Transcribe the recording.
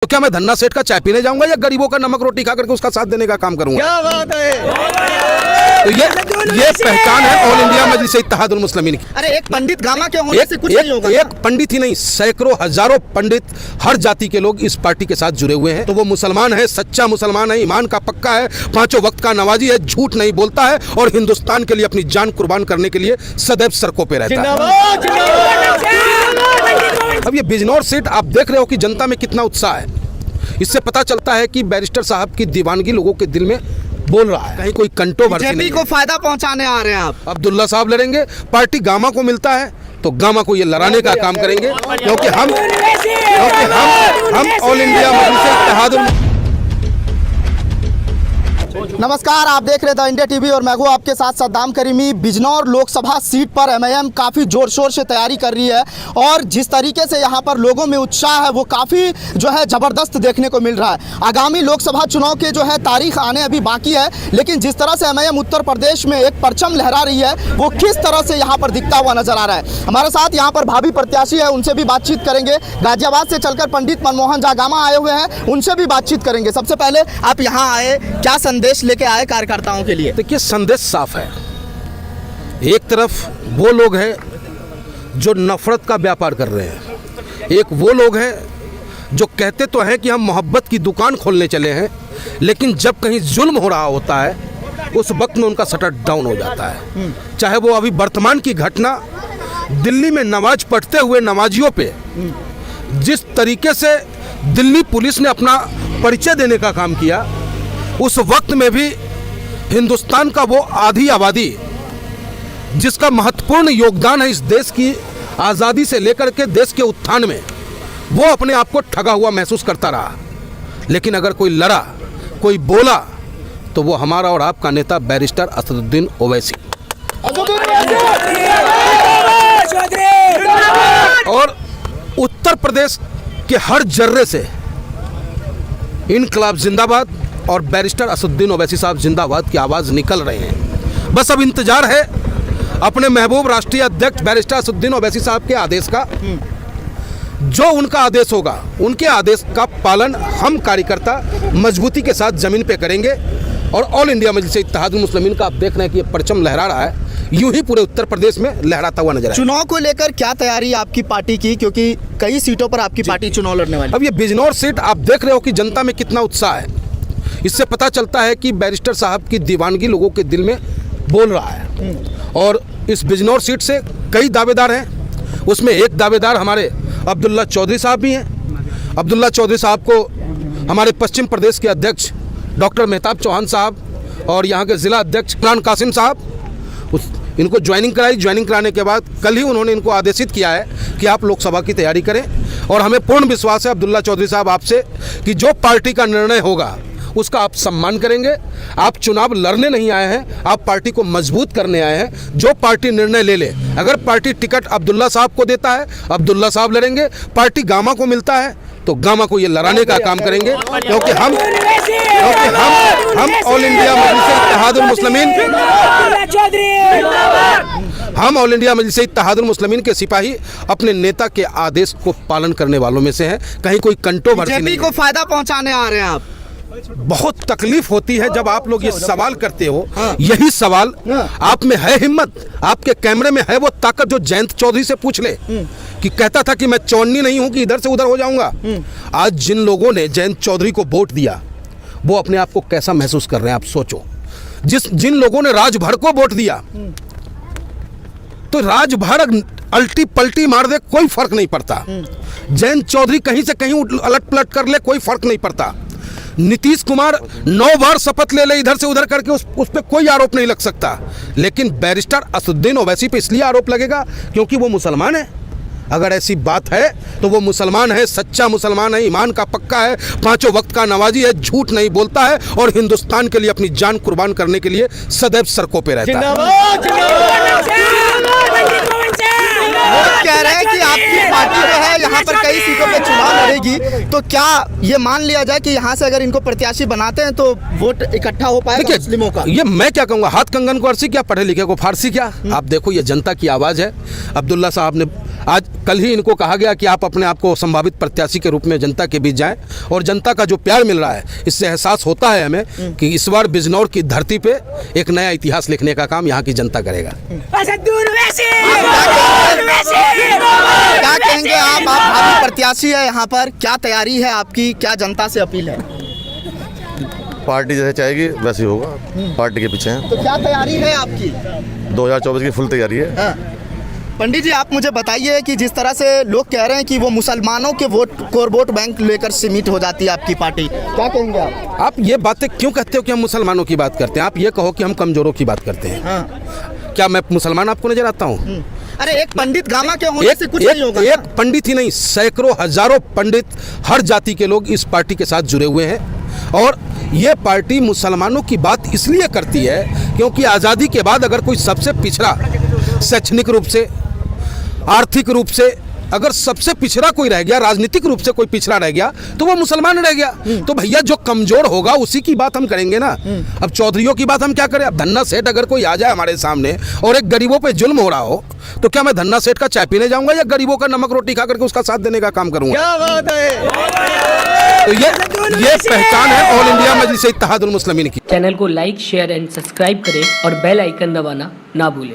तो क्या मैं धन्ना सेठ का चाय पीने जाऊंगा या गरीबों का नमक रोटी खा करके उसका साथ देने का काम करूंगा? क्या बात है। तो ये पहचान है ऑल इंडिया मजलिस इत्तेहादुल मुस्लिमीन की। अरे एक पंडित गामा के होने से कुछ नहीं होगा। एक पंडित ही नहीं, सैकड़ों हजारों पंडित हर जाति के लोग इस पार्टी के साथ जुड़े हुए हैं। तो वो मुसलमान है, सच्चा मुसलमान है, ईमान का पक्का है, पांचों वक्त का नमाजी है, झूठ नहीं बोलता है और हिंदुस्तान के लिए अपनी जान कुर्बान करने के लिए सदैव सड़कों पे रहता है। अब ये बिजनौर सीट आप देख रहे हो कि जनता में कितना उत्साह है। इससे पता चलता है कि बैरिस्टर साहब की दीवानगी लोगों के दिल में बोल रहा है। कहीं कोई कंट्रोवर्सी नहीं को फायदा पहुंचाने आ रहे हैं आप। अब्दुल्ला साहब लड़ेंगे, पार्टी गामा को मिलता है तो गामा को ये लड़ाने का काम करेंगे, क्योंकि हम ऑल इंडिया मजलिस इत्तेहादुल। नमस्कार, आप देख रहे थे इंडिया टीवी और मैं हूं आपके साथ सद्दाम करीमी। बिजनौर लोकसभा सीट पर एमआईएम काफ़ी जोर शोर से तैयारी कर रही है और जिस तरीके से यहां पर लोगों में उत्साह है वो काफ़ी जो है ज़बरदस्त देखने को मिल रहा है। आगामी लोकसभा चुनाव के जो है तारीख आने अभी बाकी है, लेकिन जिस तरह से एमआईएम उत्तर प्रदेश में एक परचम लहरा रही है वो किस तरह से यहाँ पर दिखता हुआ नजर आ रहा है। हमारे साथ यहाँ पर भावी प्रत्याशी है, उनसे भी बातचीत करेंगे। गाजियाबाद से चलकर पंडित मनमोहन झा गामा आए हुए हैं, उनसे भी बातचीत करेंगे। सबसे पहले आप यहाँ आए, क्या संदेश लेके आए कार्यकर्ताओं के लिए? देखिए, संदेश साफ है। एक तरफ वो लोग हैं जो नफरत का व्यापार कर रहे हैं, एक वो लोग हैं जो कहते तो हैं कि हम मोहब्बत की दुकान खोलने चले हैं, लेकिन जब कहीं जुल्म हो रहा होता है उस वक्त में उनका शटर डाउन हो जाता है। चाहे वो अभी वर्तमान की घटना दिल्ली में नमाज पढ़ते हुए नमाजियों पे जिस तरीके से दिल्ली पुलिस ने अपना परिचय देने का काम किया, उस वक्त में भी हिंदुस्तान का वो आधी आबादी जिसका महत्वपूर्ण योगदान है इस देश की आज़ादी से लेकर के देश के उत्थान में, वो अपने आप को ठगा हुआ महसूस करता रहा। लेकिन अगर कोई लड़ा, कोई बोला, तो वो हमारा और आपका नेता बैरिस्टर असदुद्दीन ओवैसी। और उत्तर प्रदेश के हर जर्रे से इनकलाब जिंदाबाद और बैरिस्टर असदुद्दीन ओवैसी साहब जिंदाबाद की आवाज़ निकल रहे हैं। बस अब इंतजार है अपने महबूब राष्ट्रीय अध्यक्ष बैरिस्टर असदुद्दीन ओवैसी साहब के आदेश का। जो उनका आदेश होगा, उनके आदेश का पालन हम कार्यकर्ता मजबूती के साथ ज़मीन पे करेंगे। और ऑल इंडिया मजलिस इत्तेहादुल मुस्लिमीन का आप देख रहे हैं कि ये परचम लहरा रहा है, यूं ही पूरे उत्तर प्रदेश में लहराता हुआ नजर आएगा। चुनाव को लेकर क्या तैयारी आपकी पार्टी की, क्योंकि कई सीटों पर आपकी पार्टी चुनाव लड़ने वाली है? अब ये बिजनौर सीट आप देख रहे हो कि जनता में कितना उत्साह है। इससे पता चलता है कि बैरिस्टर साहब की दीवानगी लोगों के दिल में बोल रहा है। और इस बिजनौर सीट से कई दावेदार हैं, उसमें एक दावेदार हमारे अब्दुल्ला चौधरी साहब भी हैं। अब्दुल्ला चौधरी साहब को हमारे पश्चिम प्रदेश के अध्यक्ष डॉक्टर मेहताब चौहान साहब और यहाँ के ज़िला अध्यक्ष इमरान कासिम साहब इनको ज्वाइनिंग कराई। ज्वाइनिंग कराने के बाद कल ही उन्होंने इनको आदेशित किया है कि आप लोकसभा की तैयारी करें। और हमें पूर्ण विश्वास है अब्दुल्ला चौधरी साहब आपसे कि जो पार्टी का निर्णय होगा उसका आप सम्मान करेंगे। आप चुनाव लड़ने नहीं आए हैं, आप पार्टी को मजबूत करने आए हैं। जो पार्टी निर्णय ले ले, अगर पार्टी टिकट अब्दुल्ला साहब को देता है, अब्दुल्ला साहब लड़ेंगे। पार्टी गामा को मिलता है तो गामा को ये लड़ाने का काम करेंगे, क्योंकि हम ऑल इंडिया मजलिस इत्तेहादुल मुस्लिमीन, हम ऑल इंडिया मजलिस इत्तेहादुल मुस्लिमीन के सिपाही अपने नेता के आदेश को पालन करने वालों में से हैं। कहीं कोई कंट्रोवर्सी नहीं को फायदा पहुंचाने आ रहे हैं आप। बहुत तकलीफ होती है जब आप लोग ये सवाल करते हो। यही सवाल आप में है हिम्मत, आपके कैमरे में है वो ताकत जो जयंत चौधरी से पूछ ले कि कहता था कि मैं चौन्नी नहीं हूं कि इधर से उधर हो जाऊंगा। आज जिन लोगों ने जयंत चौधरी को वोट दिया वो अपने आप को कैसा महसूस कर रहे हैं आप सोचो। जिन लोगों ने राजभर को वोट दिया, तो राजभर अल्टी पलटी मार दे कोई फर्क नहीं पड़ता। जयंत चौधरी कहीं से कहीं उलट पलट कर ले कोई फर्क नहीं पड़ता। नीतीश कुमार 9 बार शपथ ले इधर से उधर करके उस पर कोई आरोप नहीं लग सकता। लेकिन बैरिस्टर असदुद्दीन ओवैसी पे इसलिए आरोप लगेगा क्योंकि वो मुसलमान है। अगर ऐसी बात है तो वो मुसलमान है, सच्चा मुसलमान है, ईमान का पक्का है, पांचों वक्त का नमाजी है, झूठ नहीं बोलता है और हिंदुस्तान के लिए अपनी जान कुर्बान करने के लिए सदैव सड़कों पे रहता है। वो कह रहे हैं कि आपकी पार्टी जो है यहाँ पर कई सीटों पे चुनाव लड़ेगी, तो क्या ये मान लिया जाए कि यहाँ से अगर इनको प्रत्याशी बनाते हैं तो वोट इकट्ठा हो पाएगा मुस्लिमों का? ये मैं क्या कहूँगा, हाथ कंगन को अरसी क्या, पढ़े लिखे को फारसी क्या। आप देखो ये जनता की आवाज़ है। अब्दुल्ला साहब ने आज कल ही इनको कहा गया कि आप अपने आप को संभावित प्रत्याशी के रूप में जनता के बीच जाएं, और जनता का जो प्यार मिल रहा है इससे एहसास होता है हमें कि इस बार बिजनौर की धरती पे एक नया इतिहास लिखने का काम यहाँ की जनता करेगा। क्या कहेंगे आप भावी प्रत्याशी है यहाँ पर, क्या तैयारी है आपकी, क्या जनता से अपील है? पार्टी जैसे चाहेगी वैसे ही होगा, पार्टी के पीछे हैं। तो क्या तैयारी है आपकी? 2024 की फुल तैयारी है। हाँ। पंडित जी आप मुझे बताइए कि जिस तरह से लोग कह रहे हैं कि वो मुसलमानों के वोट बैंक लेकर सीमित हो जाती है आपकी पार्टी, क्या कहेंगे आप? आप ये बातें क्यों कहते हो कि हम मुसलमानों की बात करते हैं? आप ये कहो कि हम कमजोरों की बात करते हैं। हाँ। क्या मैं मुसलमान आपको नजर आता हूँ? अरे एक पंडित गामा के होने से कुछ नहीं होगा। एक पंडित ही नहीं, सैकड़ों हजारों पंडित हर जाति के लोग इस पार्टी के साथ जुड़े हुए हैं, और ये पार्टी मुसलमानों की बात इसलिए करती है क्योंकि आज़ादी के बाद अगर कोई सबसे पिछड़ा, शैक्षणिक रूप से, आर्थिक रूप से अगर सबसे पिछड़ा कोई रह गया, राजनीतिक रूप से कोई पिछड़ा रह गया, तो वो मुसलमान रह गया। तो भैया जो कमजोर होगा उसी की बात हम करेंगे ना। अब चौधरियों की बात हम क्या करें? अब धन्ना सेठ अगर कोई आ जाए हमारे सामने और एक गरीबों पे जुल्म हो रहा हो, तो क्या मैं धन्ना सेठ का चाय पीने जाऊंगा या गरीबों का नमक रोटी खा करके उसका साथ देने का काम करूंगा? क्या बात है। तो ये पहचान है ऑल इंडिया मजलिस इत्तेहादुल मुस्लिमीन की। चैनल को लाइक, शेयर एंड सब्सक्राइब करें और बेल आइकन दबाना ना भूलें।